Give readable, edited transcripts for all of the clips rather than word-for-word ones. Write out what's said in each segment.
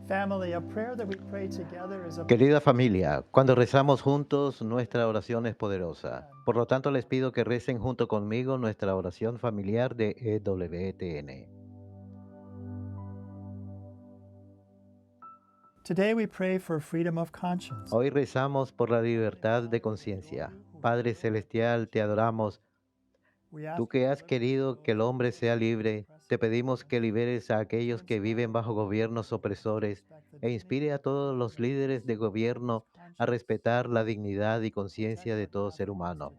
Family, a prayer that we pray together is a Querida familia, cuando rezamos juntos, nuestra oración es poderosa. Por lo tanto, les pido que recen junto conmigo nuestra oración familiar de EWTN. Today we pray for freedom of conscience. Hoy rezamos por la libertad de conciencia. Padre Celestial, te adoramos. We Tú ask you que to has liberate querido que el those hombre sea libre, te pedimos que liberes a aquellos que viven bajo gobiernos opresores e inspire a todos los líderes de gobierno a respetar la dignidad y conciencia de todo ser humano.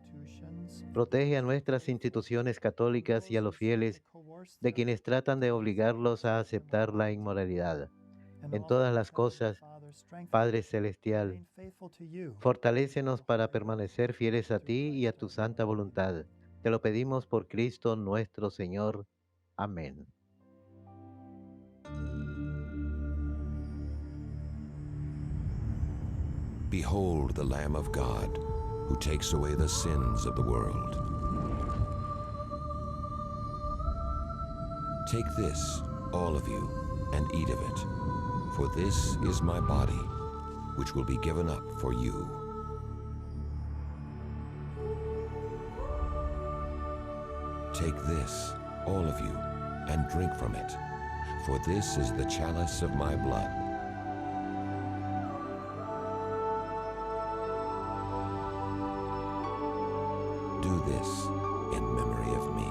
Protege a nuestras instituciones católicas y a los fieles de quienes tratan de obligarlos a aceptar la inmoralidad. En todas las cosas, Padre Celestial, fortalécenos para permanecer fieles a ti y a tu santa voluntad. Te lo pedimos por Cristo nuestro Señor. Amén. Behold the Lamb of God, who takes away the sins of the world. Take this, all of you, and eat of it, for this is my body, which will be given up for you. Take this, all of you, and drink from it, for this is the chalice of my blood. Do this in memory of me.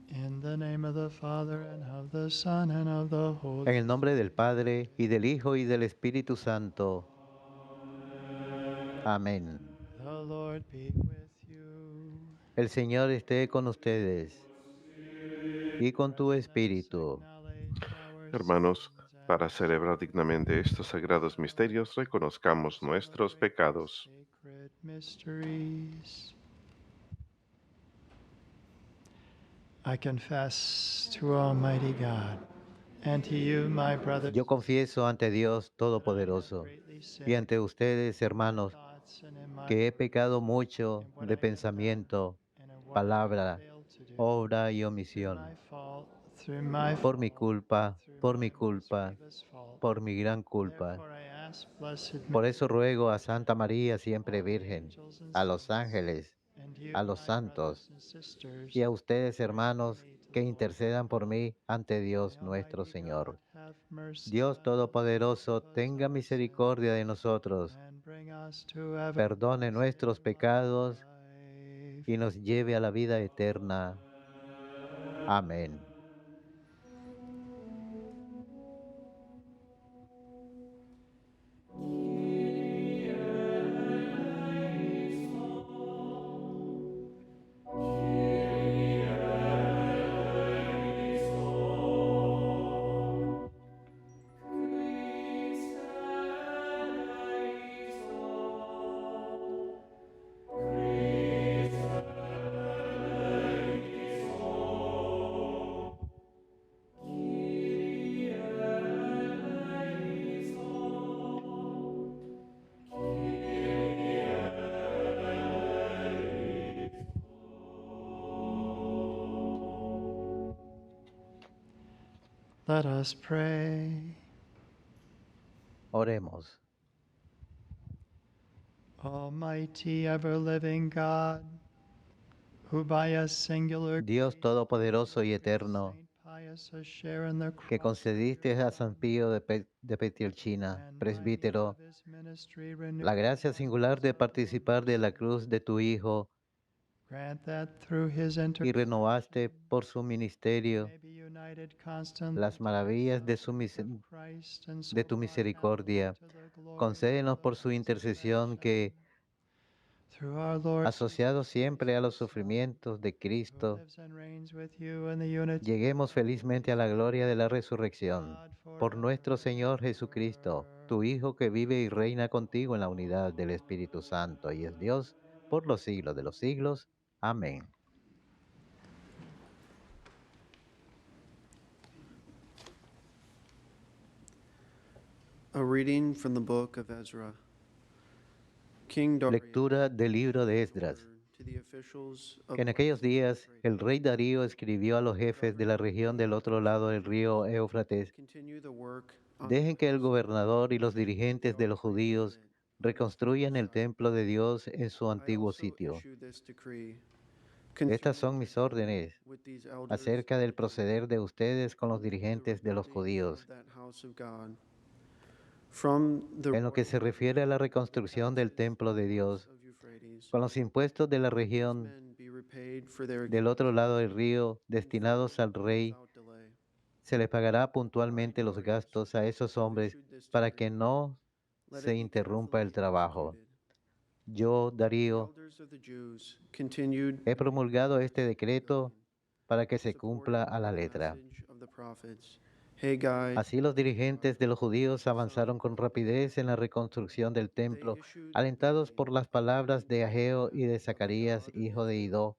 in the name of the Father and of the Son and of the Holy En el nombre del Padre, y del Hijo, y del Espíritu Santo. Amén. The Lord be with you. El Señor esté con ustedes y con tu espíritu. Acknowledge our Hermanos, sins para and celebrar dignamente estos sagrados misterios, reconozcamos nuestros celebrate the pecados. sacred mysteries. I confess to Almighty God and to you, my brothers Yo and sisters, confieso ante Dios that I have Todopoderoso greatly y sinned ante ustedes, in my hermanos, thoughts and in my que he pecado words, mucho in what de I have done pensamiento, and in what I have palabra, failed to do, obra y through omisión. my fault, through my Por mi fault, culpa, through por my mi most culpa, grievous fault. por mi gran culpa. Therefore I ask, Blessed Por Mary, eso ruego a Santa María, siempre all the Virgen, angels and a los saints, ángeles, and you, a los my brothers santos and sisters, y a ustedes, pray for hermanos, me to que the Lord. intercedan por mí ante May Dios nuestro Almighty God Señor. have mercy Dios on us, Todopoderoso, forgive us tenga our misericordia de sins, nosotros, and bring us to everlasting perdone nuestros pecados life. y nos lleve a la vida eterna. Amén. Let us pray. Oremos. Almighty, ever-living God, who by a singular Dios grace todopoderoso y gave eterno, Saint Pius a share in the que cross of concediste your a San Son, Pío de Pietrelcina, and by means presbítero, of his ministry renew la the gracia singular oneness de of your participar de la cruz de mystery. tu Hijo Grant that through his y renovaste intercession por su we ministerio may be united constantly las to the maravillas de, sufferings of Christ, and de so tu brought happily misericordia. to the glory of Concédenos the por su intercesión resurrection. que, Through our Lord asociados Jesus Christ, siempre a your los Son, sufrimientos de who Cristo, lives and reigns with you in the unity of lleguemos the Holy felizmente a la gloria de la Spirit, resurrección. God Por nuestro forever and Señor Jesucristo, ever. tu Hijo que vive y reina contigo en la unidad del Espíritu Santo y es Dios por los siglos de los siglos. Amén. A reading from the book of Ezra. King Darius Lectura del libro de gave Esdras. order to the officials of Que en parts aquellos of the días Euphrates el rey Darío escribió a los jefes de la región del otro lado del río Éufrates: continue the work on the dejen que el house of gobernador y los God, dirigentes de los build judíos it on its reconstruyan el site. templo de Dios en su I antiguo also sitio. issue this decree Estas concerning son your mis dealing órdenes with these elders acerca of del the Jews proceder de ustedes con los through the dirigentes de los rebuilding of judíos. that house of God. From the En lo que royal se refiere a la revenue of the reconstrucción del taxes templo of de the course Dios, of Euphrates, con los impuestos de la let these región men be repaid for their del otro lado expenses del río in destinados full al and rey, without delay. se les pagará I, puntualmente los Darius, gastos a esos have hombres issued this para que decree. no Let se it be interrumpa el carefully trabajo. executed. Yo, The Darío, elders of the Jews continued he their promulgado labors este decreto ongoing, para que se cumpla supported a by la the letra. message of the prophets Haggai Así los and dirigentes de Zechariah, los judíos son avanzaron con of rapidez en la reconstrucción del They templo, issued a alentados decree por las palabras according de to Ageo the y de command of the Zacarías, God of hijo de Israel, Idó,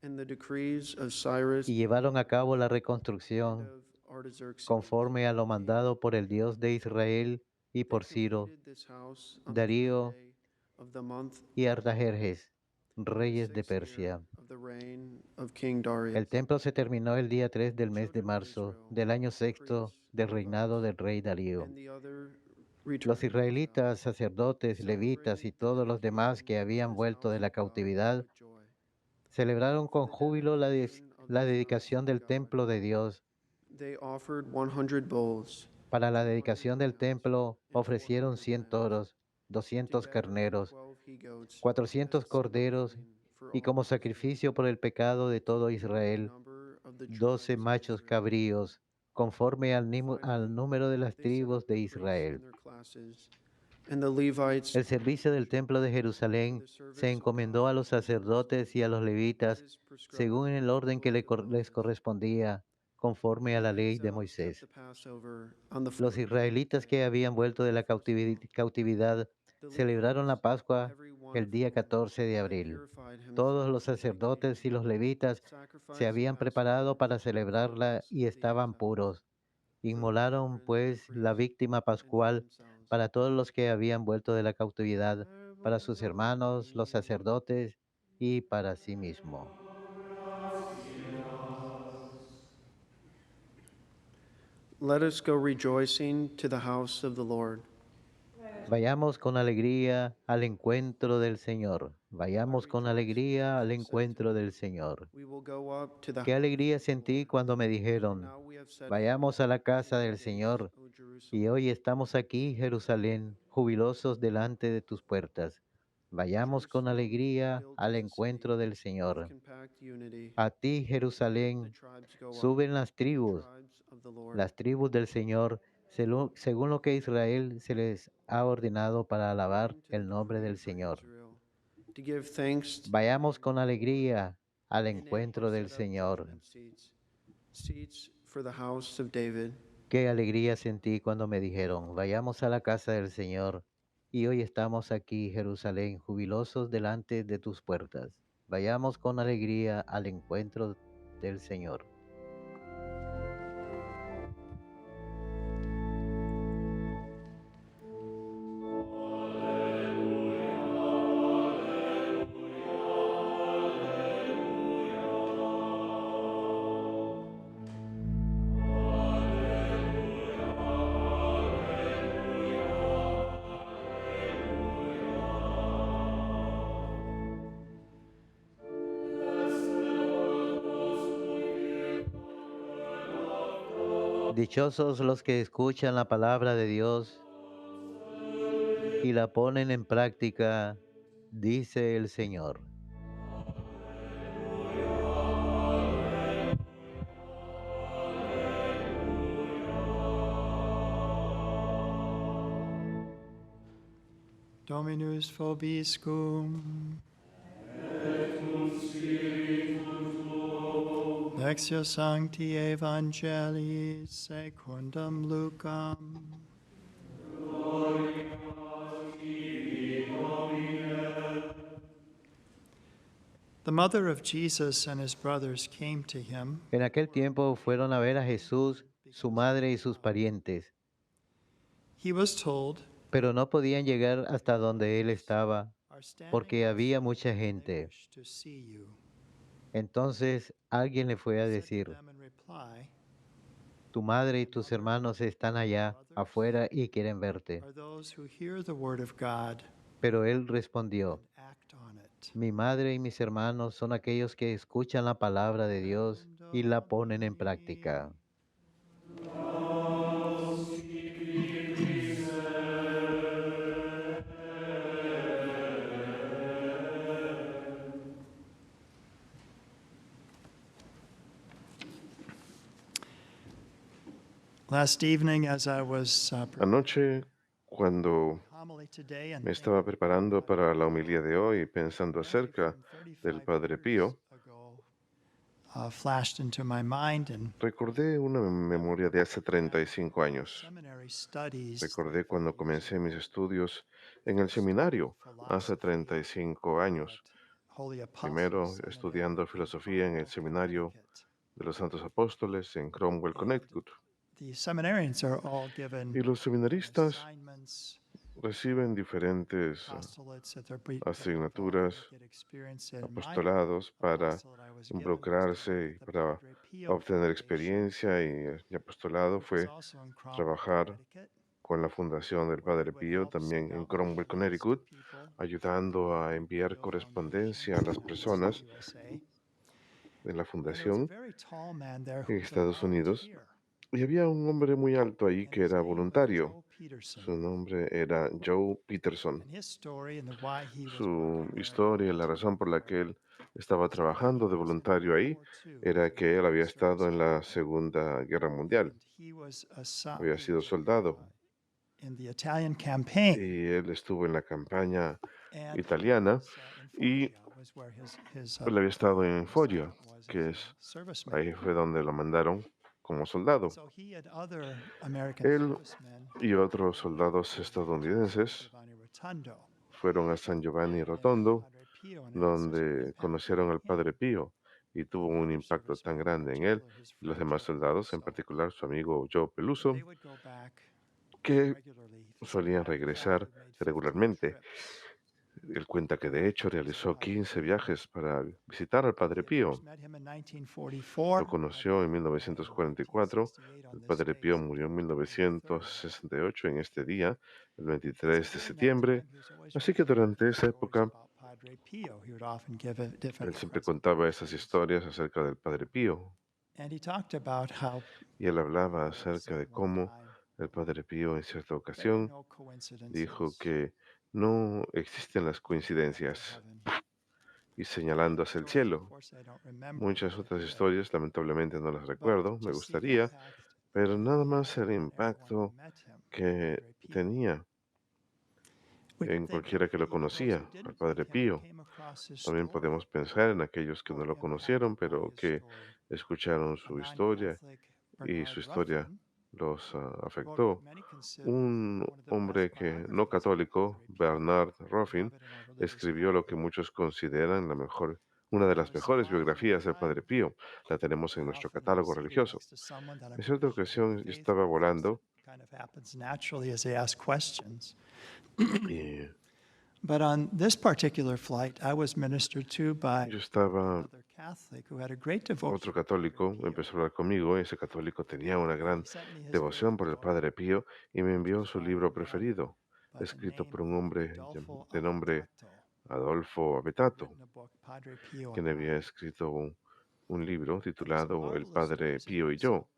and the decrees of Cyrus y the llevaron a king cabo la and reconstrucción of Artaxerxes conforme a lo the king. mandado por el Dios de Israel y They por Ciro, completed this house on the third Darío day of the month y Elul, Artajerjes, in the reyes de 6th year Persia. of the reign of King Darius. El templo se terminó el día 3 del The mes de children of marzo Israel, del año the sexto priests, del reinado Levites, del rey Darío. and the other Los returned exiles israelitas, sacerdotes, levitas celebrated y the todos los demás dedication que of habían this vuelto house de la of God cautividad with joy. celebraron For con the júbilo dedication of la this house dedicación of del God, templo de Dios. they offered 100 bulls, Para la 200 dedicación del rams, templo and ofrecieron 400 100 lambs, toros, 200 together with carneros, 12 he-goats, as 400 a sin corderos offering for y all como of Israel. sacrificio por el pecado de todo The Israel, number of the 12 tribes of machos Israel. cabríos, conforme al Finally, número de las they set tribus up de the priests in Israel. their classes, and the Levites El servicio del templo de for Jerusalén the se service of encomendó God a los in Jerusalem, sacerdotes y a los as levitas is prescribed según el orden que according to les Moses. correspondía, conforme a The la ley de exiles kept Moisés. the Passover on the Los 14th israelitas que day habían vuelto de of la the first month. cautividad The celebraron la Levites, Pascua every one el of día whom 14 de had abril. purified Todos himself los dedicated, sacerdotes y los levitas se sacrificed habían preparado Passover para for the celebrarla rest y of the estaban exiles, puros. for the Inmolaron brethren of the pues la priests, víctima and for pascual themselves. para todos los que habían vuelto de la cautividad, para sus hermanos, los sacerdotes y para sí mismo. Let us go rejoicing to the house of the Lord. Vayamos con alegría al encuentro del Señor. Vayamos con rejoiced when alegría al people said to encuentro me, del Señor. "We will go up to the Qué house alegría of the sentí Lord." cuando me For dijeron: now we have set vayamos forth a la into casa thy del gates, Señor. O Y Jerusalem. hoy estamos aquí, Jerusalén, jubilosos delante de tus puertas. Vayamos con Jerusalem, alegría built al as a city encuentro del with Señor. compact unity. A ti, The Jerusalén, tribes go up, suben las the tribus, tribes of the Lord. las tribus del Señor, según lo que Israel se les ha ordenado para alabar According to the el nombre decree del for Señor. Israel, to give thanks to the Vayamos name con of the Lord. alegría al In it are encuentro del set up Señor. judgment seats, seats for the house of David. Qué alegría sentí cuando me dijeron: vayamos a la casa del Señor. Y hoy estamos aquí, Jerusalén, jubilosos delante de tus puertas. Vayamos con alegría al encuentro del Señor. Dichosos los que escuchan la palabra de Dios y la ponen en práctica, dice el Señor. Dominus vobiscum. Lectio Sancti Evangelii secundum Lucam. The mother of Jesus and his brothers came to him. En aquel tiempo fueron a ver a Jesús, su madre y sus parientes, He was told, pero no podían llegar hasta donde él estaba "Are standing porque había outside, mucha and they gente. wish to see you." Entonces alguien le fue a He said to decir, them in reply, tu madre y tus hermanos están allá afuera y quieren verte. "Are those who hear the word of God Pero él respondió, and act on it." mi madre y mis hermanos son aquellos que escuchan la palabra de Dios y la ponen en práctica. Last evening, as I was Anoche, cuando homily today and me estaba preparando para la homilía de hoy, pensando memory acerca from 35 del Padre years Pío, ago, flashed into my mind, and recordé una memoria de hace 35 años. seminary studies Recordé cuando comencé mis estudios en el seminario hace 35 años, Holy Apostles primero Seminary estudiando in filosofía en el Cromwell, seminario Connecticut. de los Santos Apóstoles en Cromwell, Connecticut. The seminarians are all given Y los seminaristas assignments, reciben diferentes apostolates that they're involved asignaturas, to get experience in. My apostolados para apostolate I was given was to involucrarse work y with the para Padre Pio obtener Foundation, experiencia y apostolado which is fue also in Cromwell, trabajar Connecticut, con la fundación del where we Padre would Pío, help también send en out Cromwell, leaflets to Connecticut, people, ayudando a enviar Pio correspondencia a las Foundation, personas USA. de la And there was a fundación very tall man there who en was a Estados Unidos. volunteer, Y había un hombre muy alto ahí and que his era name was voluntario. Joe Peterson. Su nombre era Joe Peterson. And his story and the why he was Su working there at historia y la razón por la que él estaba trabajando de voluntario ahí era que él había estado en la Segunda Guerra Mundial. and he was Había sido soldado in the Italian campaign. y él estuvo en la campaña And italiana in y Foggia was where his él había estado en Foggia, was que as es a serviceman. ahí fue donde lo mandaron como soldado. So he and other American Él servicemen y otros soldados estadounidenses Giovanni Rotondo, fueron a San Giovanni and Rotondo, Padre Pio, and it had such a donde impact conocieron on al him, Padre Pío y tuvo un impacto tan grande en él particularly his y los friend demás Joe soldados, en Peluso, particular su amigo Joe that Peluso, they would go back que regularly. solían In fact, regresar he made 15 regularmente. trips. Él cuenta que de hecho realizó 15 viajes para visitar al Padre He had Pío. first met him in 1944, Lo conoció en 1944. 1968 on El this Padre date, Pío murió en February 3rd. 1968 en este día, el He 23 said de during that septiembre. time, he was always Así que durante esa stories época, about Padre Pio. He would often give a different él siempre contaba esas historias acerca del Padre Pío. And he talked about how Y él hablaba acerca de cómo el Padre Pío en cierta there are ocasión no coincidences dijo que no existen las coincidencias in heaven. y señalando hacia el cielo. Unfortunately, I don't remember Muchas all otras of them, historias lamentablemente no las but recuerdo, me just the gustaría, impact pero nada he más had el on everyone who impacto met him, que Padre Pio. tenía We en think cualquiera que lo those who conocía, didn't al Padre meet him Pío. came across his También story, podemos pensar en aquellos que or no were lo conocieron, impacted by pero his que story. escucharon A su historia non-Catholic y su Bernard historia Ruffin los wrote afectó. what many consider Un one of the hombre best que no biographies of católico, Padre Pio, Bernard Ruffin, beloved in our religious escribió lo que life. muchos consideran una de There las was mejores once upon a biografías del time, Padre Pío. La tenemos en I nuestro often was catálogo sitting religioso. next to someone that I'm En cierta ocasión yo faith estaba with, volando kind of happens naturally as they ask questions. y But on this particular flight, I was ministered to by yo estaba, another Catholic who had a great devotion otro to Padre católico Pio. empezó a hablar conmigo, ese católico tenía una gran He sent me his devoción favorite por el book, Padre Pío y me which envió was su by libro none preferido, but the escrito name por un hombre Adolfo de nombre Avetato, Adolfo Avetato, written a book, Padre Pio quien and había I. escrito un libro And it's a titulado El marvelous Padre stories in Pío y his yo.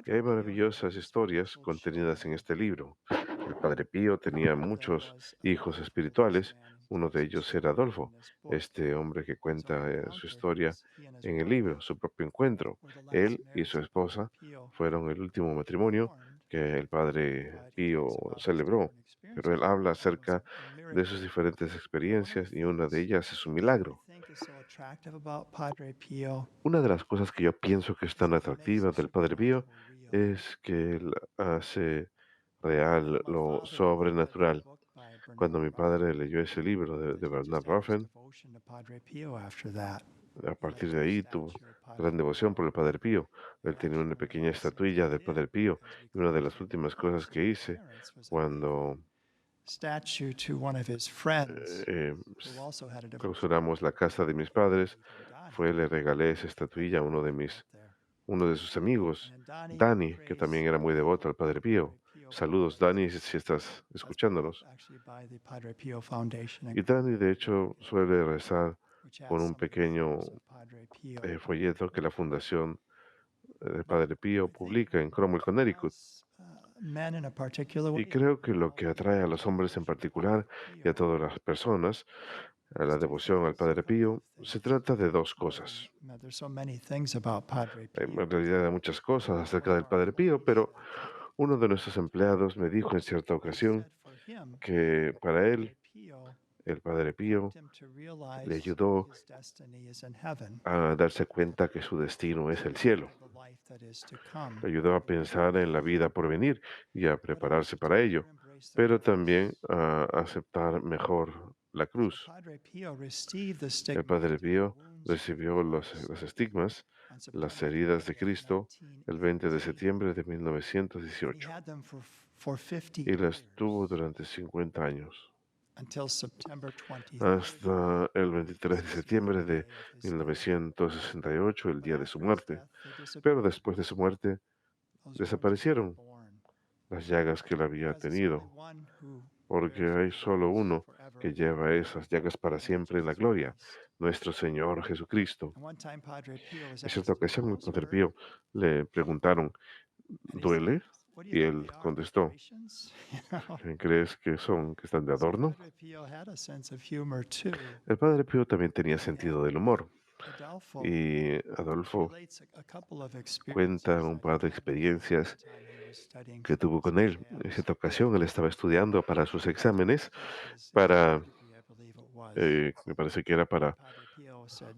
Y hay maravillosas historias contenidas en este libro. El Padre Pío tenía muchos hijos espirituales. Uno de ellos era Adolfo, este hombre que cuenta su historia en el libro, su propio encuentro. Él y su esposa fueron el último matrimonio que el Padre Pío celebró, pero él habla acerca de sus diferentes experiencias y una de ellas es un milagro. Una de las cosas que yo pienso que es tan atractiva del Padre Pío es que él hace real lo sobrenatural. Cuando mi padre leyó ese libro de Bernard Ruffin, a partir de ahí tuvo gran devoción por el Padre Pío. Él tenía una pequeña estatuilla del Padre Pío y una de las últimas cosas que hice cuando eh, clausuramos la casa de mis padres fue le regalé esa estatuilla a uno de sus amigos, Dani, que también era muy devoto al Padre Pío. Saludos, Dani, si estás escuchándonos. Y Dani, de hecho, suele rezar con un pequeño folleto que la Fundación del Padre Pío publica en Cromwell, Connecticut. Y creo que lo que atrae a los hombres en particular y a todas las personas a la devoción al Padre Pío, se trata de dos cosas. En realidad hay muchas cosas acerca del Padre Pío, pero uno de nuestros empleados me dijo en cierta ocasión que para él el Padre Pío le ayudó a darse cuenta que su destino es el cielo. Le ayudó a pensar en la vida por venir y a prepararse para ello, pero también a aceptar mejor la cruz. El Padre Pío recibió los estigmas, las heridas de Cristo, el 20 de septiembre de 1918 y las tuvo durante 50 años, hasta el 23 de septiembre de 1968, el día de su muerte. Pero después de su muerte desaparecieron las llagas que él había tenido, porque hay solo uno que lleva esas llagas para siempre en la gloria, nuestro Señor Jesucristo. En cierta ocasión, el Padre Pío le preguntaron, ¿duele? Y él contestó, ¿quién crees que son, que están de adorno? El Padre Pío también tenía sentido del humor. Y Adolfo cuenta un par de experiencias que tuvo con él. En cierta ocasión, él estaba estudiando para sus exámenes, para, me parece que era para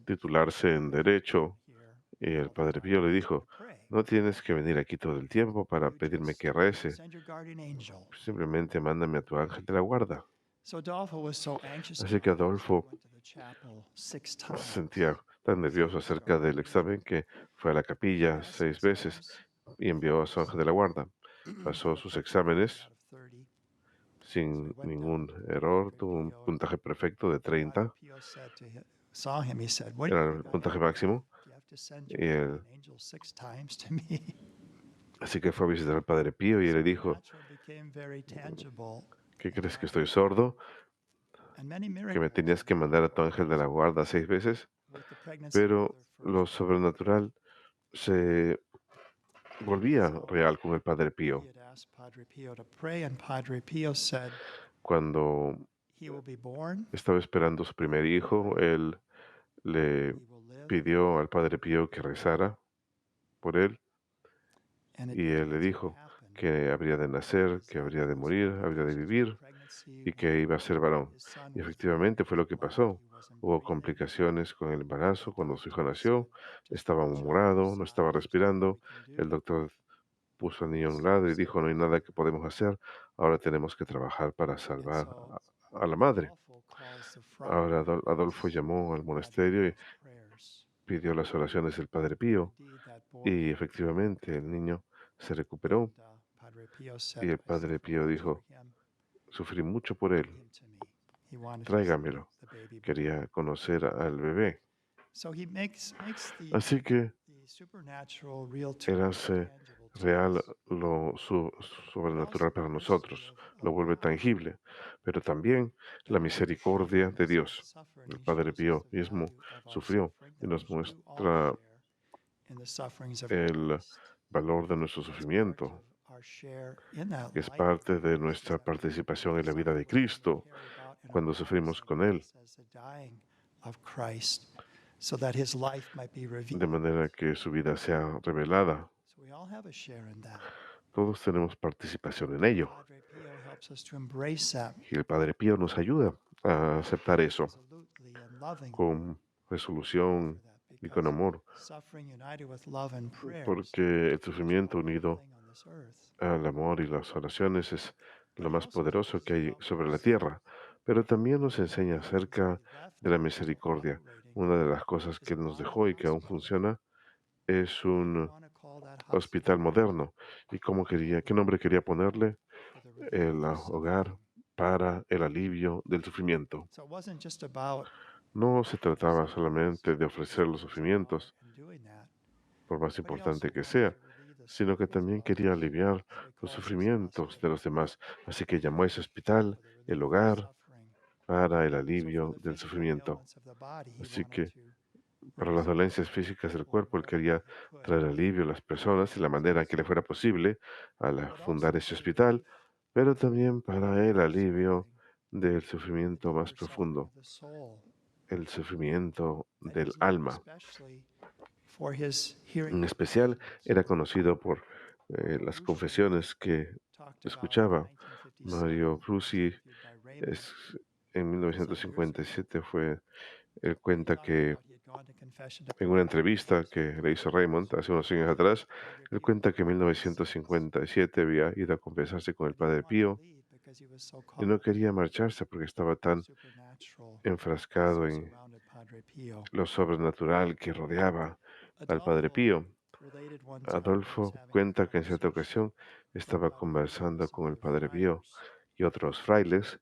titularse en Derecho, y el Padre Pío le dijo, no tienes que venir aquí todo el tiempo para pedirme que rece, simplemente mándame a tu ángel de la guarda. Así que Adolfo se sentía tan nervioso acerca del examen que fue a la capilla 6 veces y envió a su ángel de la guarda. Pasó sus exámenes sin ningún error, tuvo un puntaje perfecto de 30, era el puntaje máximo. Y así que fue a visitar al Padre Pío y le dijo, ¿qué crees que estoy sordo? ¿Que me tenías que mandar a tu ángel de la guarda 6 veces? Pero lo sobrenatural se volvía real con el Padre Pío. Cuando estaba esperando su primer hijo, él le pidió al Padre Pío que rezara por él y él le dijo que habría de nacer, que habría de morir, habría de vivir y que iba a ser varón. Y efectivamente fue lo que pasó. Hubo complicaciones con el embarazo cuando su hijo nació, estaba morado, no estaba respirando. El doctor puso al niño a un lado y dijo, no hay nada que podemos hacer, ahora tenemos que trabajar para salvar a la madre. Ahora Adolfo llamó al monasterio y pidió las oraciones del Padre Pío y efectivamente el niño se recuperó y el Padre Pío dijo, sufrí mucho por él, tráigamelo. Quería conocer al bebé. Así que él hace real lo sobrenatural para nosotros, lo vuelve tangible, pero también la misericordia de Dios. El Padre Pío mismo sufrió y nos muestra el valor de nuestro sufrimiento, que es parte de nuestra participación en la vida de Cristo cuando sufrimos con Él, de manera que su vida sea revelada. Todos tenemos participación en ello. Y el Padre Pío nos ayuda a aceptar eso con resolución y con amor, porque el sufrimiento unido al amor y las oraciones es lo más poderoso que hay sobre la tierra, pero también nos enseña acerca de la misericordia. Una de las cosas que Él nos dejó y que aún funciona es un hospital moderno. ¿Y qué nombre quería ponerle? El hogar para el alivio del sufrimiento. No se trataba solamente de ofrecer los sufrimientos, por más importante que sea, sino que también quería aliviar los sufrimientos de los demás. Así que llamó a ese hospital el hogar para el alivio del sufrimiento. Así que para las dolencias físicas del cuerpo, él quería traer alivio a las personas de la manera que le fuera posible al fundar ese hospital, pero también para el alivio del sufrimiento más profundo, el sufrimiento del alma. En especial, era conocido por las confesiones que escuchaba. Mario Prusi es, en 1957 él cuenta que en una entrevista que le hizo Raymond hace unos años atrás, él cuenta que en 1957 había ido a confesarse con el Padre Pío y no quería marcharse porque estaba tan enfrascado en lo sobrenatural que rodeaba al Padre Pío. Adolfo cuenta que en cierta ocasión estaba conversando con el Padre Pío y otros frailes,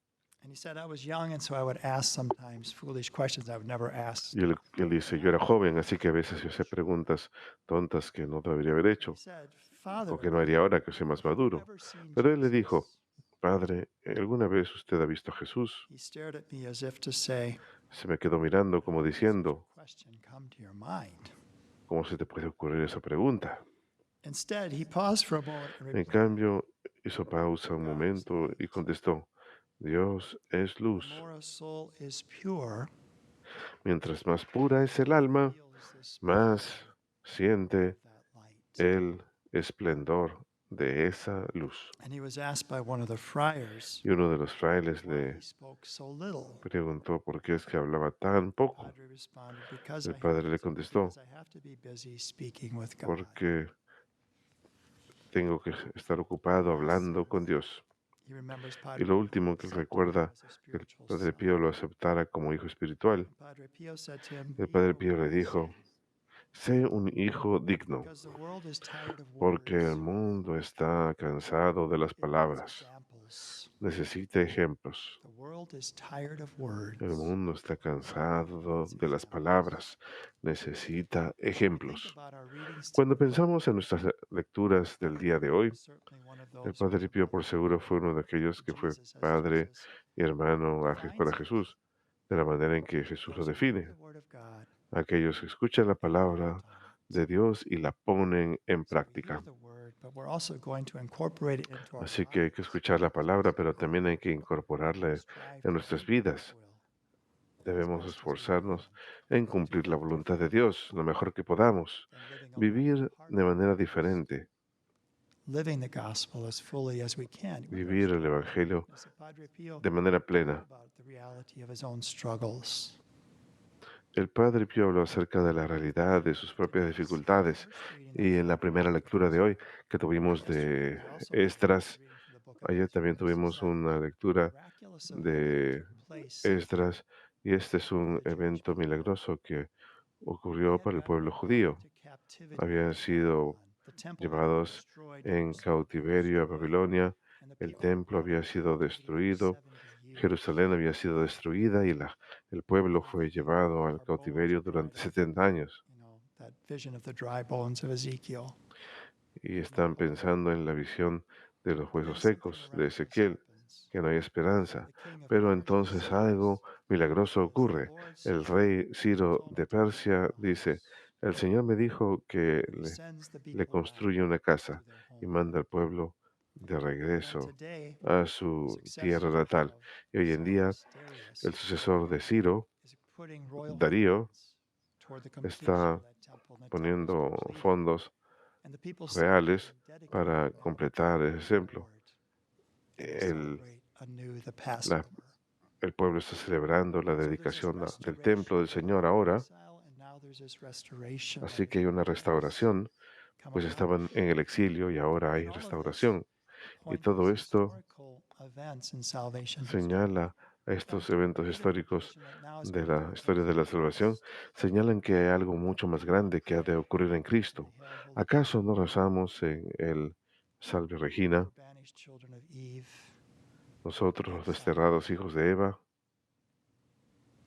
y él dice, yo era joven, así que a veces yo hacía preguntas tontas que no debería haber hecho, o que no haría ahora que soy más maduro. Pero él le dijo, Padre, ¿alguna vez usted ha visto a Jesús? Se me quedó mirando como diciendo, ¿cómo se te puede ocurrir esa pregunta? En cambio, hizo pausa un momento y contestó, Dios es luz. Mientras más pura es el alma, más siente el esplendor de esa luz. Y uno de los frailes le preguntó por qué es que hablaba tan poco. El padre le contestó, porque tengo que estar ocupado hablando con Dios. Y lo último que él recuerda, que el Padre Pío lo aceptara como hijo espiritual. El Padre Pío le dijo, sé un hijo digno, porque el mundo está cansado de las palabras. Necesita ejemplos. El mundo está cansado de las palabras. Necesita ejemplos. Cuando pensamos en nuestras lecturas del día de hoy, el Padre Pío por seguro fue uno de aquellos que fue padre y hermano para Jesús, de la manera en que Jesús lo define. Aquellos que escuchan la palabra de Dios y la ponen en práctica. Así que hay que escuchar la palabra, pero también hay que incorporarla en nuestras vidas. Debemos esforzarnos en cumplir la voluntad de Dios lo mejor que podamos, vivir de manera diferente, vivir el Evangelio de manera plena. El Padre Pío habló acerca de la realidad de sus propias dificultades y en la primera lectura de hoy que tuvimos de Esdras, ayer también tuvimos una lectura de Esdras y este es un evento milagroso que ocurrió para el pueblo judío. Habían sido llevados en cautiverio a Babilonia, el templo había sido destruido, Jerusalén había sido destruida y el pueblo fue llevado al cautiverio durante 70 años. Y están pensando en la visión de los huesos secos de Ezequiel, que no hay esperanza. Pero entonces algo milagroso ocurre. El rey Ciro de Persia dice, El Señor me dijo que He le, sends the le people back construye una to casa their y homeland. manda al pueblo de And regreso today, a the su tierra successor natal. of Y hoy en día, Cyrus Darius el sucesor de Ciro, is putting royal Darío, funds toward the completion of está that temple, and the temple is poniendo completed. fondos And the people celebrate reales and dedicate para it completar to ese the templo. Lord. And they El, celebrate anew the la- Passover. el pueblo está celebrando la So there's this dedicación del templo restoration del from Señor ahora, exile, and now there's this restoration that así is que hay una going to restauración, come pues about. estaban en el exilio y ahora hay And all of this restauración. Y point to todo these esto historical events in salvation history. señala a In estos fact, eventos the históricos identification that now is de going to la take historia place de in la salvación, Christ. señalan que hay algo mucho más grande que ha de ocurrir en Do Cristo. we hail Holy ¿Acaso no Trinity? rezamos en el Salve Regina, The banished children of Eve, nosotros los exiled desterrados hijos de Eva,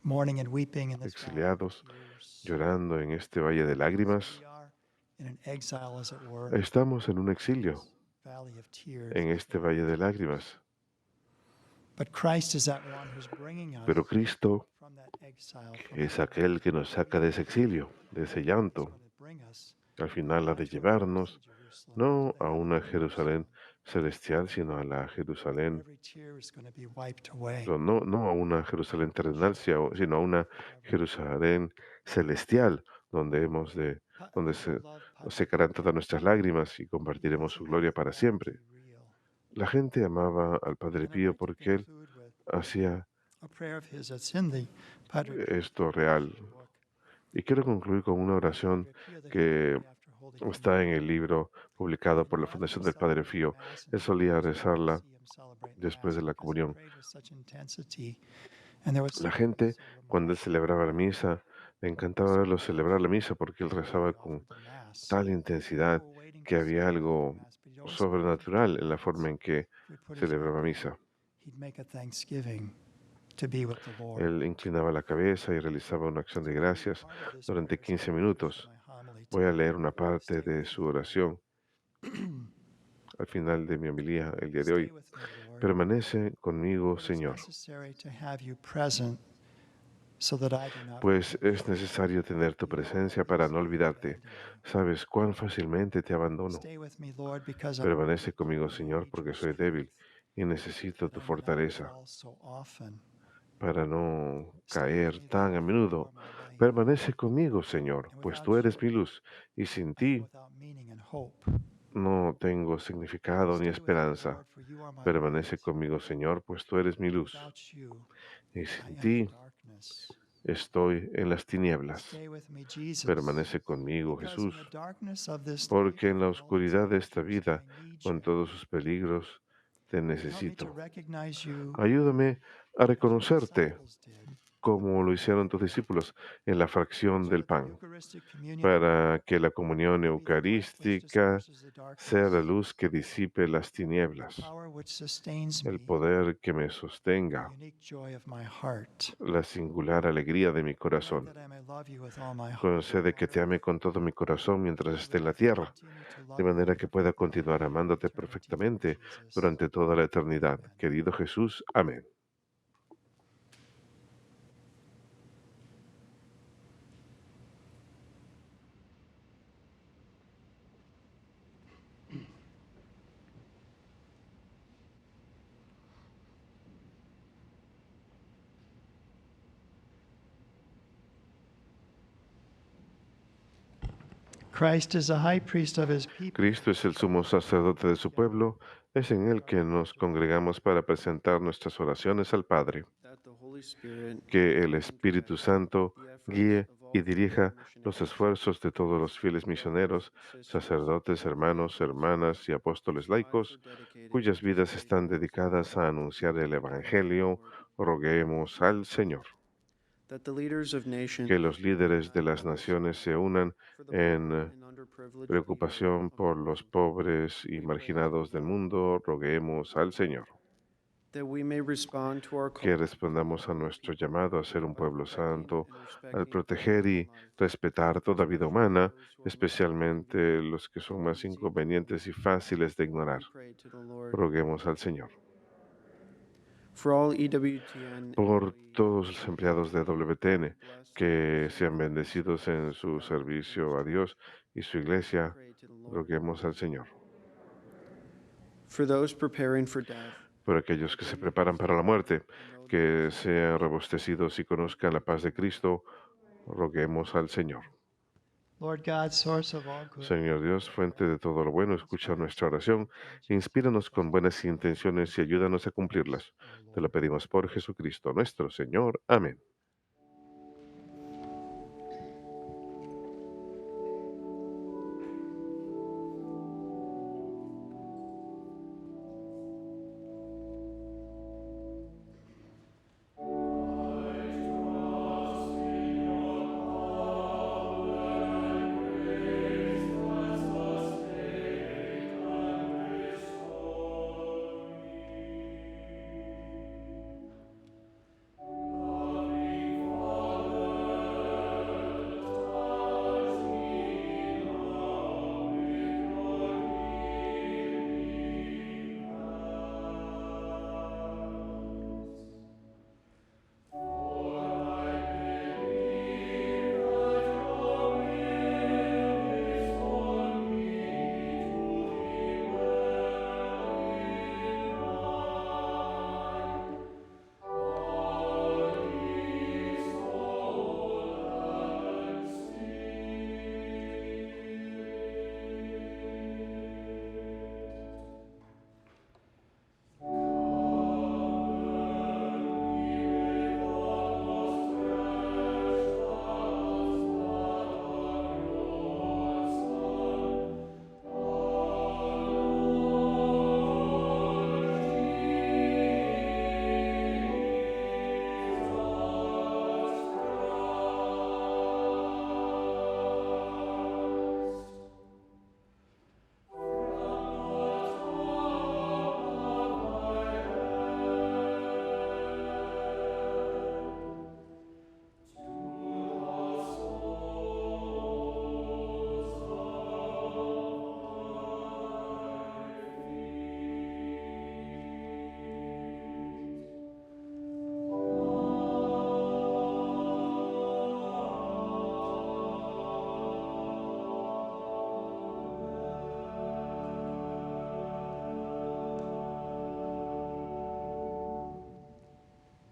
mourning and weeping in this valley of exiliados, tears? llorando en este valle de So lágrimas? we are in an exile, as it were, Estamos en un exilio, valley of tears. en This este very valle de time. lágrimas, But Christ is that one who's bringing us pero Cristo from that exile, from es that aquel que nos saca de ese exilio, de ese He's llanto. going to bring us Al final ha not de to an earthly llevarnos Jerusalem, but no to the a heavenly una Jerusalén Jerusalem, celestial, sino a la where Jerusalén, every tear is going to be wiped away. no a una Jerusalén terrenal, sino a una Jerusalén celestial, donde donde se secarán todas nuestras lágrimas y compartiremos su gloria para siempre. La gente amaba al Padre And I'd Pío like to porque él conclude with hacía a prayer of his that's in the Padre Pio esto real. book. Y quiero concluir con una oración Padre Pio that he que prayed after Holy está en Communion. el libro publicado You por know, la rather Fundación than del Padre celebrate Pío. Mass and Él people solía just going to rezarla see him celebrate después Mass de la because he comunión. prayed with such intensity. And there was La something gente, so cuando él remarkable celebraba la misa, le encantaba verlo celebrar la misa porque él rezaba he con offered the Mass. tal People intensidad were waiting que to see había him offer algo the Mass, but he'd always say, "Before we sobrenatural take en la forma Mass, en que if we put his head celebraba down, misa. he'd make a thanksgiving to be with the Lord." Él inclinaba la cabeza y realizaba una acción So de I'm going to read gracias part of this durante prayer as I 15 conclude minutos. my homily Voy a today. leer una parte Stay de with su me, Lord. oración al final de mi homilía el día de Stay hoy. with me, Lord. Permanece conmigo, For it is Señor, necessary to have you present so that I do not pues forget es you. necesario tener tu You know presencia how para no easily you olvidarte. abandon me. Sabes cuán fácilmente te abandono. Stay with me, Lord, because I'm Permanece weak conmigo, and I Señor, need porque your soy strength, débil y necesito that tu I may not fortaleza fall so often. para no Stay with caer me, tan a Lord, for you are menudo. my light. Permanece conmigo, Señor, And pues without tú eres mi you, luz y sin I am ti without meaning and hope. no tengo significado ni Stay with me, esperanza. Lord, for you are my Permanece light. conmigo, Señor, pues tú eres mi And luz without you, y I sin am in ti darkness. estoy en las tinieblas. Stay with me, Jesus, Permanece conmigo, because in Jesús, the darkness of this life, porque en with la all its oscuridad de esta dangers, vida, I need con you. todos sus peligros, te Help me to necesito. recognize you Ayúdame a as your reconocerte disciples did como lo hicieron tus discípulos en la fracción so del that the pan, Eucharistic communion para que la comunión may be the light which eucarística disperses the sea la darkness, luz que disipe las the tinieblas, power which sustains el me, poder que me the sostenga, unique joy of my heart. la singular alegría de mi Grant corazón. that I may love you with all my heart Concede que te ame con todo mi corazón mientras esté en la tierra, continue to de love you manera que pueda continuar amándote eternity, Lord perfectamente Jesus. durante toda la eternidad. Amen. Querido Jesús, amén. Christ is the high priest of his people. Cristo es el sumo sacerdote de su pueblo, es en él que nos congregamos para presentar nuestras oraciones al Padre. That the Holy Spirit Que el Espíritu Santo the efforts guíe of all y dirija faithful los missionaries, esfuerzos de todos los fieles misioneros, sacerdotes, hermanos, hermanas y apóstoles laicos, cuyas vidas están dedicadas a anunciar el Evangelio. Roguemos al Señor. that the leaders of nations Que los líderes de las naciones se unan for the en poor and underprivileged preocupación people por of the los world, pobres y we pray marginados del mundo. Roguemos al Señor. that we may respond to our Que call respondamos a nuestro llamado a ser un by pueblo protecting santo, and al respecting proteger y human life, respetar toda vida humana, those who are most especialmente los que son más easy to inconvenientes y fáciles de ignorar. we pray to the Lord. Roguemos al Señor. For all EWTN por employees, todos los empleados de WTN, bless que their sean service bendecidos en su throughout the servicio a years. Dios y su iglesia. Pray to the Lord. Roguemos al Señor. For those preparing for death, Por aquellos que se preparan para la muerte, que sean robustecidos y conozcan la paz de Cristo, roguemos al Señor. Lord God, source of all good, Señor Dios, fuente de todo lo bueno, escucha nuestra oración, inspíranos con buenas intenciones y ayúdanos a cumplirlas. Te lo pedimos por Jesucristo nuestro Señor. Amén.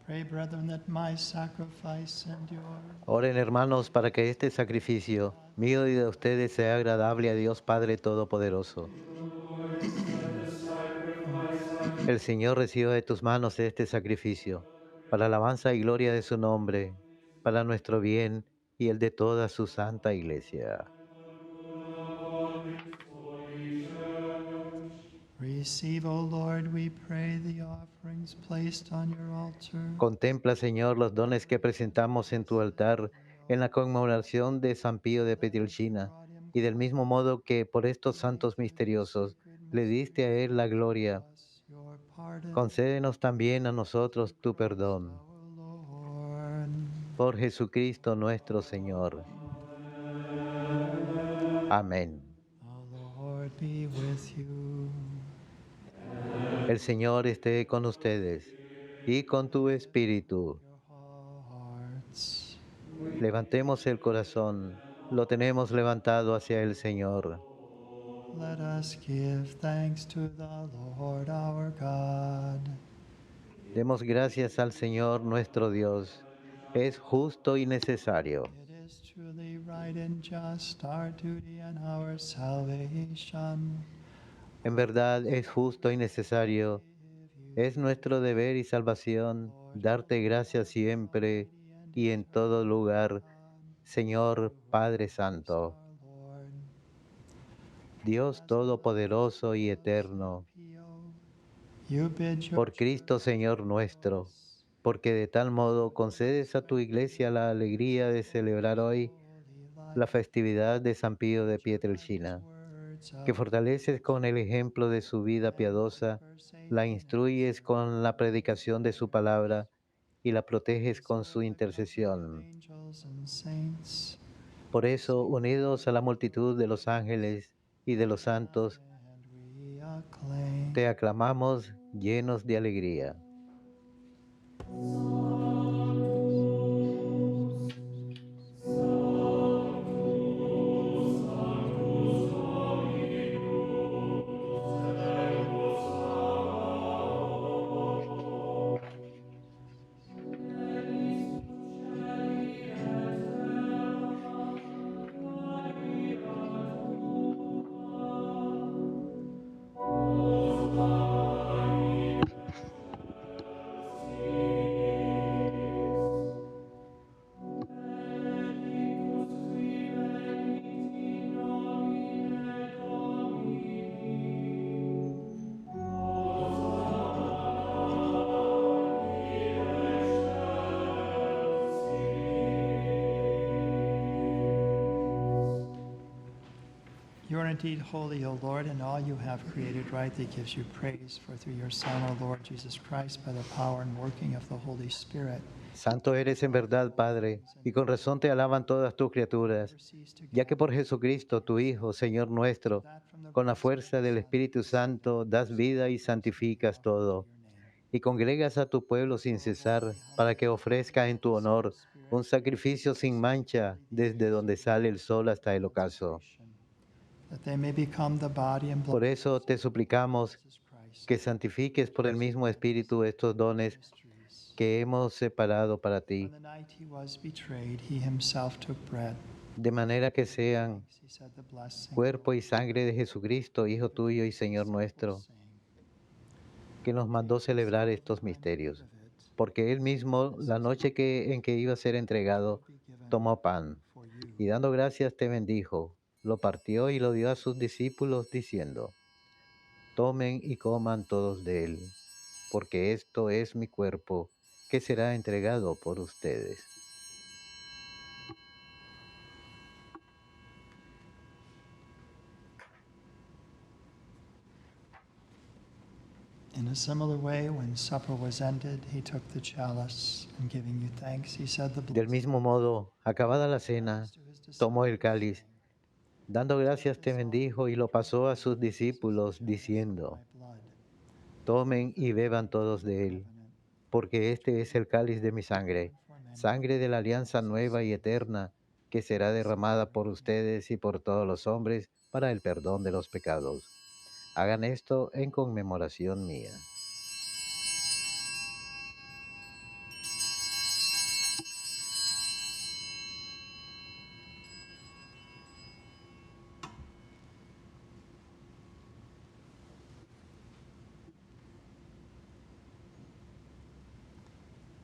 pray, brethren, that my sacrifice and yours Oren, hermanos, para que este sacrificio mío y de ustedes sea agradable a Dios Padre Todopoderoso. El Señor reciba de tus manos este sacrificio, para alabanza y gloria de su nombre, para nuestro bien y el de toda su santa iglesia. receive, O Lord, we pray, the offerings placed on your altar. Contempla, Señor, los dones que presentamos en tu altar en la conmemoración de San Pío de Pietrelcina, y del mismo modo que por estos santos misteriosos le diste a él la gloria, Your pardon, concédenos también a nosotros tu perdón. O Lord. Por Jesucristo nuestro Señor. Amén. The Lord be with you. El Señor esté con ustedes y con tu espíritu. Hearts. Levantemos el corazón, lo tenemos levantado hacia el Señor. Let us give thanks to the Lord our God. Demos gracias al Señor nuestro Dios. Es justo y necesario. It is truly right and just, our duty and our salvation. En verdad es justo y necesario. Es nuestro deber y salvación darte gracias siempre y en todo lugar, Señor Padre Santo, Our Lord. Dios Todopoderoso y Eterno, You bid your por Cristo Señor nuestro, porque de tal modo concedes a tu iglesia la alegría de celebrar hoy la festividad de San Pío de Pietrelcina, words que of fortaleces con el ejemplo de su vida piadosa, la instruyes con la predicación de su palabra y la proteges con su intercesión. angels and saints. Por eso, unidos a la multitud de los ángeles y de los santos, And we acclaim. te aclamamos llenos de alegría. You are indeed holy, O Lord, and all you have created rightly gives you praise. For through your Son, O Lord Jesus Christ, by the power and working of the Holy Spirit, Santo eres en verdad, Padre, y con razón te alaban todas tus criaturas, ya que por Jesucristo, tu Hijo, Señor nuestro, con la fuerza del Espíritu Santo, das vida y santificas todo, y congregas a tu pueblo sin cesar, para que ofrezca en tu honor un sacrificio sin mancha, desde donde sale el sol hasta el ocaso. that they may become the body and blood Por eso te suplicamos of Jesus Christ. que santifiques por el mismo Espíritu estos dones que hemos separado para On ti, the night he was betrayed, he himself took bread. de manera que sean He said the blessing, cuerpo y sangre de Jesucristo, Hijo tuyo y Señor nuestro, saying, que nos mandó celebrar estos misterios. Porque Él mismo, la noche en que iba a ser entregado, tomó pan for you. y dando gracias te bendijo, lo partió y lo dio a sus discípulos diciendo, tomen y coman todos de él, porque esto es mi cuerpo, que será entregado por ustedes. In a similar way, when supper was ended, he took the chalice, and giving you thanks, he said the Del blessing mismo modo, acabada la cena, to his tomó el disciples, cáliz, saying, dando gracias te bendijo y lo pasó a sus discípulos, diciendo, "My blood, tomen y beban todos de él, covenant, porque este es el cáliz de mi sangre, for many, sangre de la alianza nueva y eterna, que será derramada por ustedes y por todos los hombres para el perdón de los pecados. Hagan esto en conmemoración mía.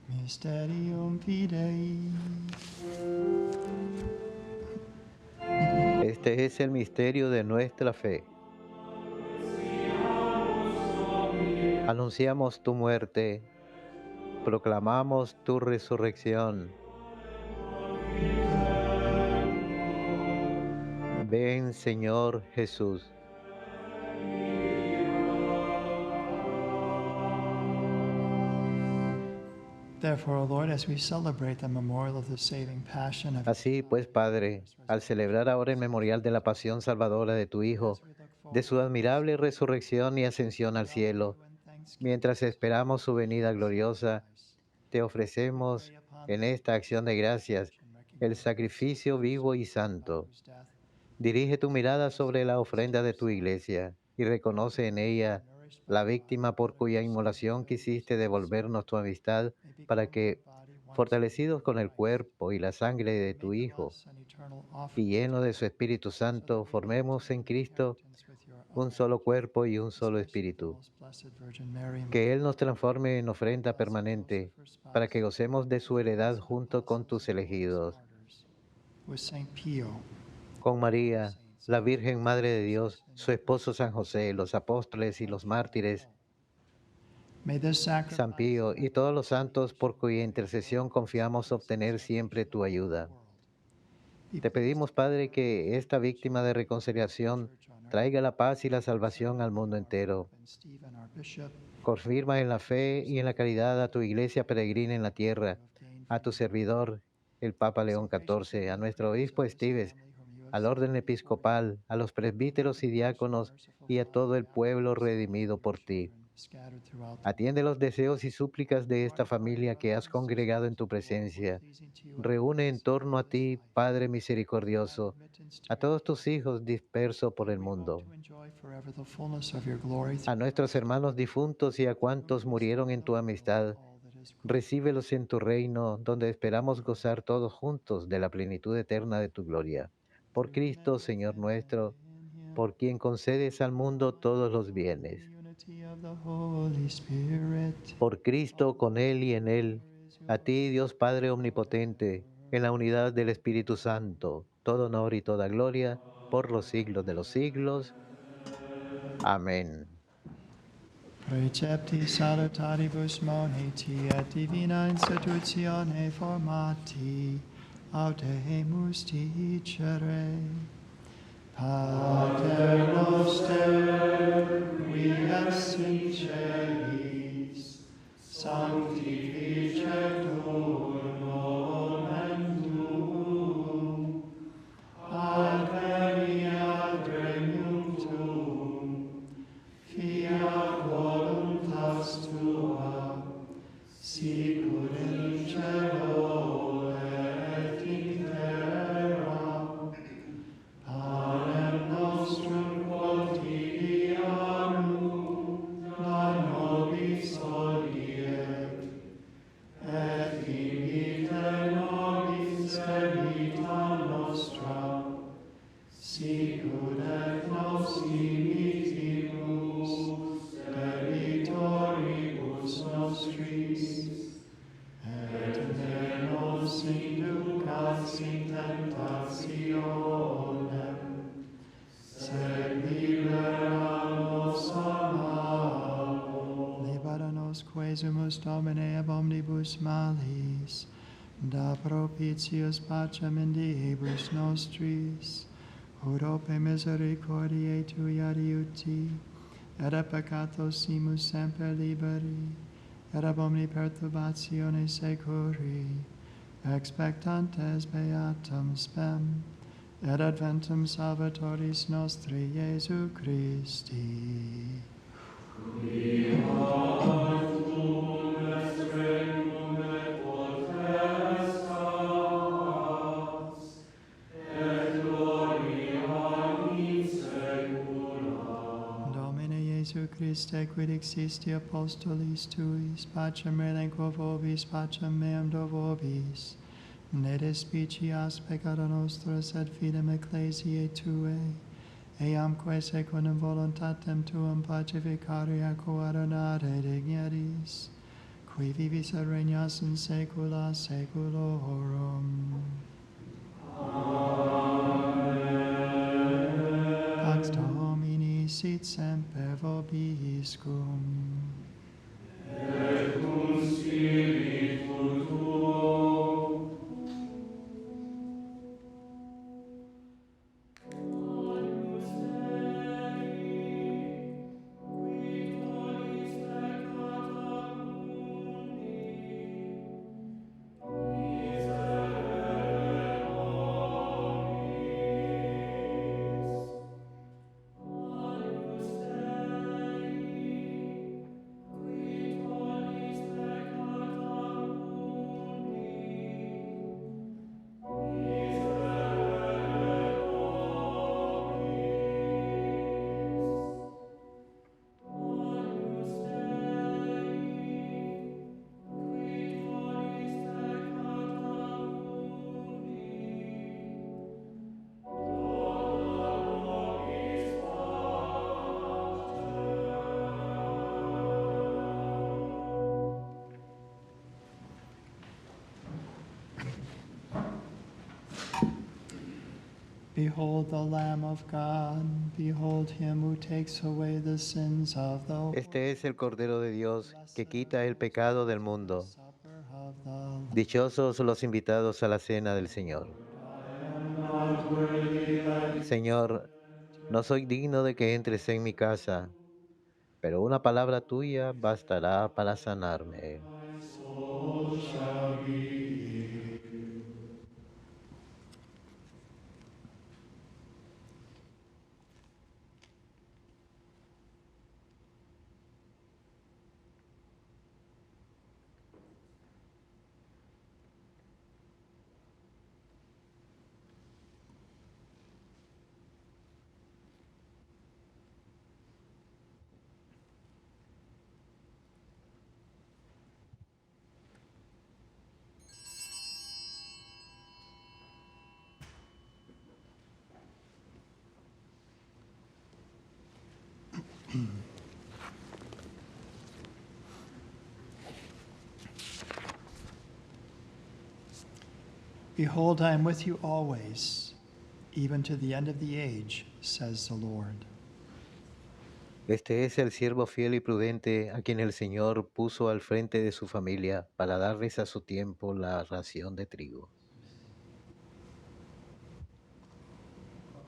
Mysterium Fidei. Este es el misterio de nuestra fe. Anunciamos tu muerte, proclamamos tu resurrección. Ven, Señor Jesús. Therefore, O Lord, as we celebrate the memorial of the saving passion of Así pues, Padre, al celebrar ahora el memorial de la pasión salvadora de tu Hijo, de su admirable resurrección y ascensión al cielo, mientras esperamos su venida gloriosa, te ofrecemos en esta acción de gracias el sacrificio vivo y santo. Dirige tu mirada sobre la ofrenda de tu iglesia y reconoce en ella la víctima por cuya inmolación quisiste devolvernos tu amistad para que, fortalecidos con el cuerpo y la sangre de tu Hijo y lleno de su Espíritu Santo, formemos en Cristo un solo cuerpo y un solo espíritu. Que Él nos transforme en ofrenda permanente para que gocemos de su heredad junto con tus elegidos. Con María, la Virgen Madre de Dios, su esposo San José, los apóstoles y los mártires, San Pío y todos los santos por cuya intercesión confiamos obtener siempre tu ayuda. Te pedimos, Padre, que esta víctima de reconciliación traiga la paz y la salvación al mundo entero. Confirma en la fe y en la caridad a tu iglesia peregrina en la tierra, a tu servidor, el Papa León XIV, a nuestro obispo Estives, al orden episcopal, a los presbíteros y diáconos y a todo el pueblo redimido por ti. Atiende los deseos y súplicas de esta familia que has congregado en tu presencia. Reúne en torno a ti, Padre misericordioso, a todos tus hijos dispersos por el mundo, a nuestros hermanos difuntos y a cuantos murieron en tu amistad. Recíbelos en tu reino, donde esperamos gozar todos juntos de la plenitud eterna de tu gloria. Por Cristo, Señor nuestro, por quien concedes al mundo todos los bienes. Por Cristo, con Él y en Él, a ti, Dios Padre Omnipotente, en la unidad del Espíritu Santo, todo honor y toda gloria, por los siglos de los siglos. Amén. Precepti salutaribus moniti et divina institutione formati, audemus dicere. Pater noster, qui es in celis, sanctificetur nomen tuum, adveniat regnum tuum, fiat voluntas tua, sicur in cielo et in terra. Panem nostrum quotidianum da nobis hodie, et dimitte nobis debita nostra, sicut et nos dimittimus debitoribus nostris, et ne nos inducas in tentationem, sed libera nos a malo. Libera nos quesumus Domine ab omnibus malis, da propitius pacem in diebus nostris, urope misericordiae Tui adiuti, et a peccatos simus semper liberi, et ab omni perturbatione securi, expectantes beatum spem, et adventum Salvatoris nostri Iesu Christi. Domine Iesu Christe, quid existi apostolis Tuis, pacem relinquo vobis, pacem meam do vobis, ne despicias peccata nostra, sed fidem ecclesiae Tuae, eamque secundum voluntatem Tuam pacificare coadunare digneris, qui vivis et regnas in saecula saeculorum. Pax Domini sit semper vobiscum. Behold the Lamb of God, behold him who takes away the sins of the world. Este es el Cordero de Dios que quita el pecado del mundo. Supper of the Lord. Dichosos los invitados a la cena del Señor. Señor, no soy digno de que entres en mi casa, pero una palabra tuya bastará para sanarme. Behold, I am with you always, even to the end of the age, says the Lord. Este es el siervo fiel y prudente a quien el Señor puso al frente de su familia para darles a su tiempo la ración de trigo.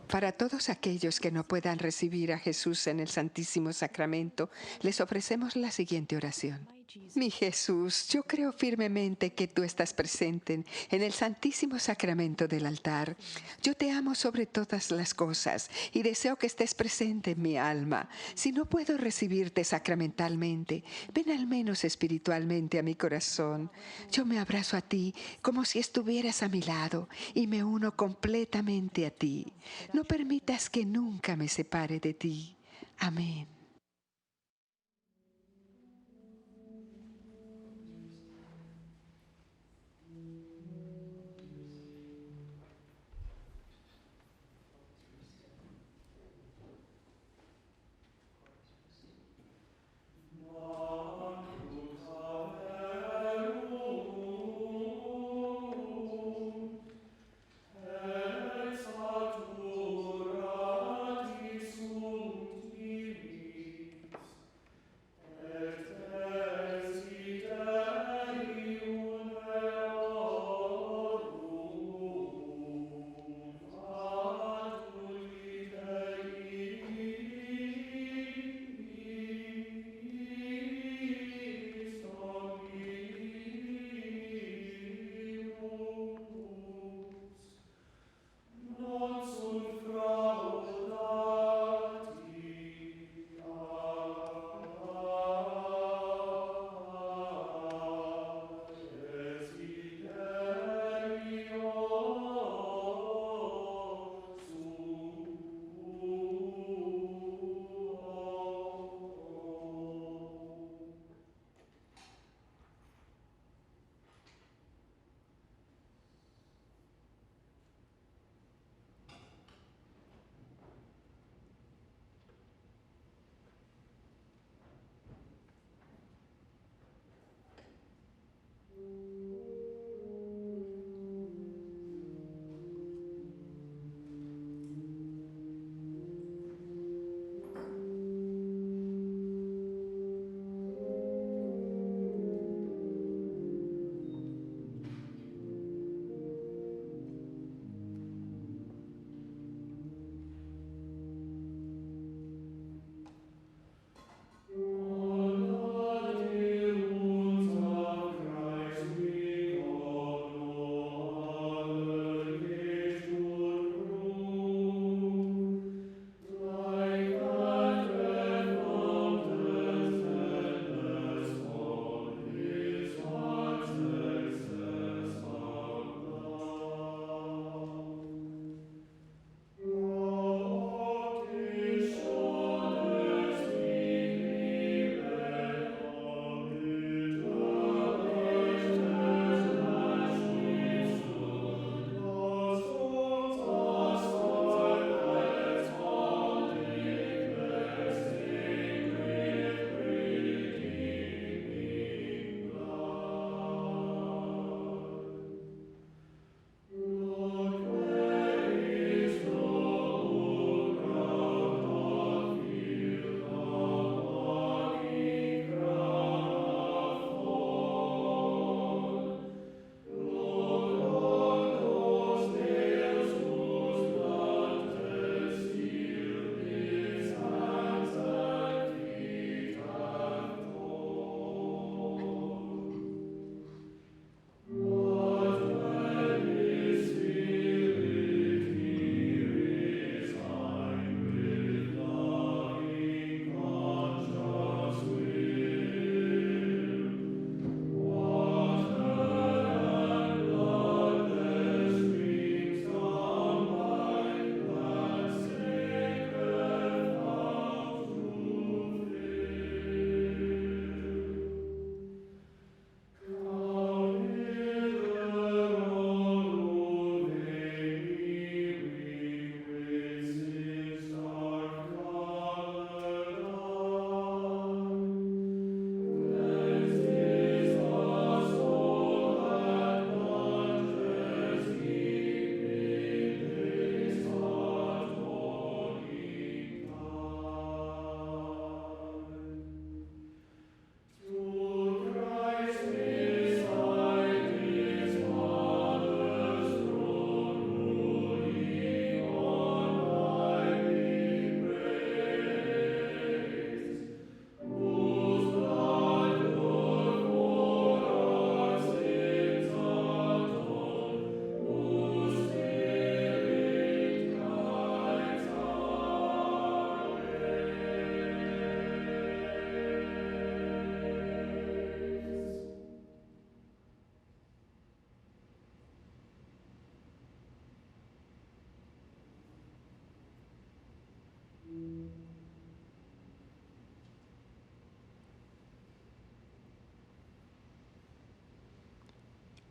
Para todos aquellos que no puedan recibir a Jesús en el Santísimo Sacramento, les ofrecemos la siguiente oración. Mi Jesús, yo creo firmemente que tú estás presente en el Santísimo Sacramento del altar. Yo te amo sobre todas las cosas y deseo que estés presente en mi alma. Si no puedo recibirte sacramentalmente, ven al menos espiritualmente a mi corazón. Yo me abrazo a ti como si estuvieras a mi lado y me uno completamente a ti. No permitas que nunca me separe de ti. Amén.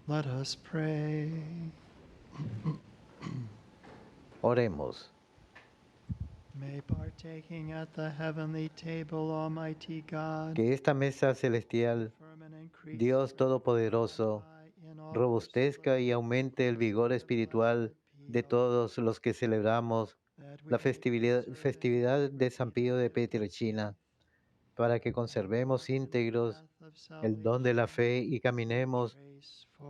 Let us pray. Oremos. May partaking at the heavenly table, Almighty God, Que esta mesa celestial, confirm and increase Dios Todopoderoso, in all robustezca y aumente el vigor espiritual de todos los que celebramos la festividad de San Pío de Pietrelcina, para que conservemos íntegros el don de la fe y caminemos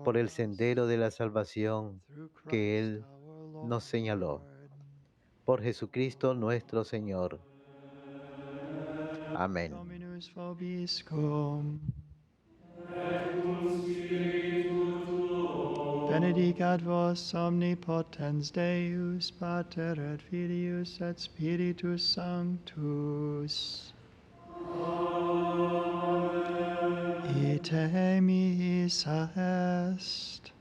por el sendero de la salvación que Él nos señaló. Por Jesucristo nuestro Señor. Amén. Dominus vobiscum. Benedicat vos omnipotens Deus, Pater et Filius et Spiritus Sanctus. Ite missa est.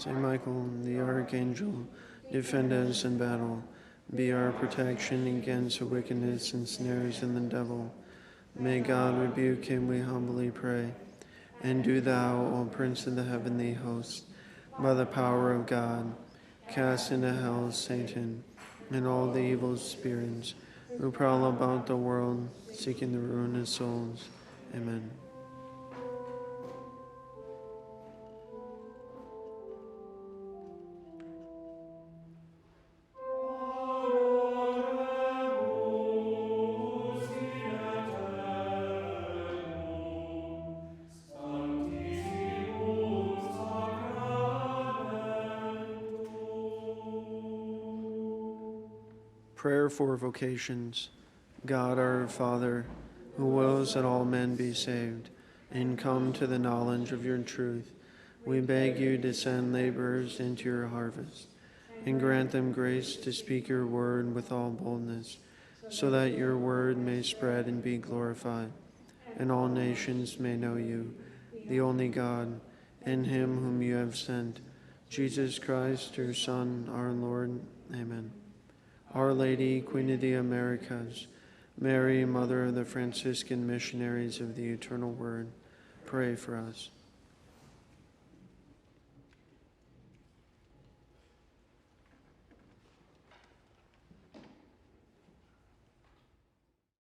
Saint Michael, the Archangel, defend us in battle. Be our protection against the wickedness and snares of the devil. May God rebuke him, we humbly pray. And do thou, O Prince of the heavenly host, by the power of God, cast into hell Satan and all the evil spirits who prowl about the world, seeking the ruin of souls. Amen. Prayer for vocations. God our Father, who wills that all men be saved and come to the knowledge of your truth, we beg you to send laborers into your harvest, and grant them grace to speak your word with all boldness, so that your word may spread and be glorified, and all nations may know you, the only God, and him whom you have sent, Jesus Christ, your Son, our Lord. Amen. Our Lady, Queen of the Americas, Mary, Mother of the Franciscan Missionaries of the Eternal Word, pray for us.